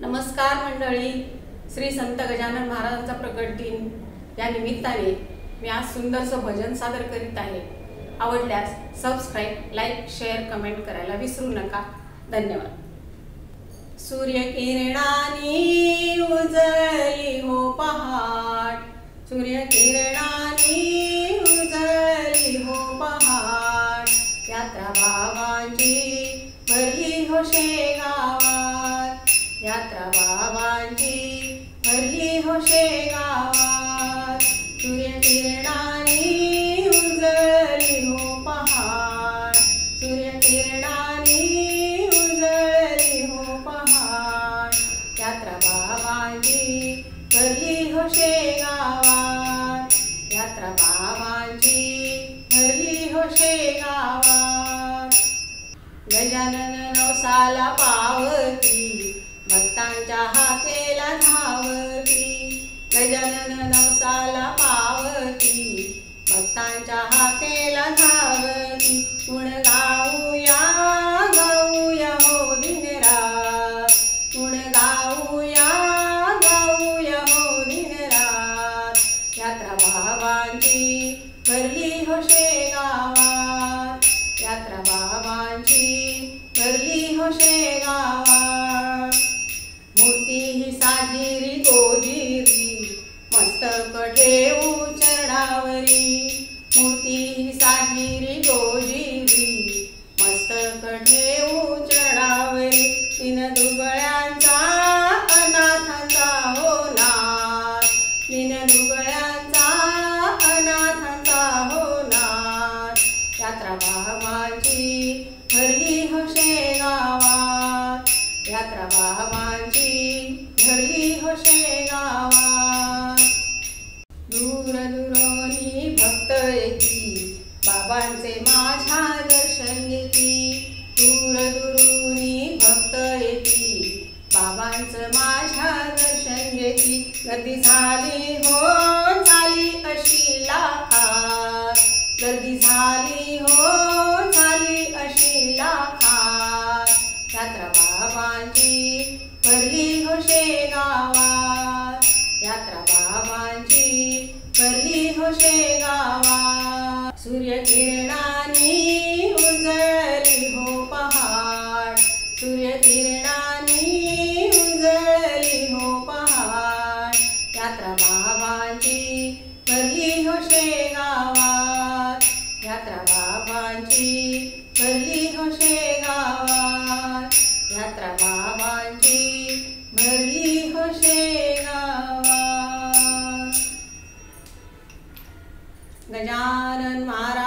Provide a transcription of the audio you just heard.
नमस्कार मंडळी, श्री संत गजानन महाराजांचा प्रकट दिन या निमित्ताने मी आज सुंदरसं भजन सादर करीत आहे। आवडल्यास सबस्क्राइब, लाईक, शेअर, कमेंट करायला विसरू नका। धन्यवाद। सूर्यकिरणांनी उजळली हो पहाट, सूर्यकिरणांनी उजळली हो पहाट, यात्रा बाबांची भरली हो शेगावात, यात्रा बाबांची भरली हो शेगावात। सूर्यकिरणांनी उजळली हो पहाट, सूर्यकिरणांनी उजळली हो पहाट, यात्रा बाबांची भरली हो शेगावात, यात्रा बाबांची भरली हो शेगावात। गजानन नवसाला पावती, भक्तांच्या हाकेला धावती, गजानन नवसाला पावती, भक्तांच्या हाकेला धावती। गुण गाऊया गाऊया हो दिनरात, गुण गाऊया गाऊया हो दिनरात, यात्रा बाबांची भरली हो शेगावात, यात्रा बाबांची भरली हो शेगावात। मूर्ती ही साजिरी गोजिरी, मस्तक ठेवू चरणावरी, मूर्ती ही साजिरी गोजिरी, मस्तक ठेवू चरणावरी। दीनदुबळ्यांचा अनाथांचा हो नाथ, दीनदुबळ्यांचा अनाथांचा हो नाथ, यात्रा बाबांची भरली हो शेगावात, यात्रा बाबांची भरली हो शेगावात। दूर दुरोनी भक्त येती, बाबांचे माझ्या दर्शन घेती, दूर दुरोनी भक्त येती, बाबांचं माझ्या दर्शन घेती। गर्दी झाली हो झाली अशी लाखात, गर्दी झाली हो झाली अशी लाखात, यात्रा बाबांची भरली हो शेगावात, यात्रा बाबांची भरली हो शेगावात। सूर्यकिरणांनी उजळली हो पहाट, सूर्यकिरणांनी उजळली हो पहाट, यात्रा बाबांची भरली हो शेगावात, यात्रा बाबांची भरली हो शेगावात, यात्रा बाबांची भरली हो शेगावात। गजानन महाराज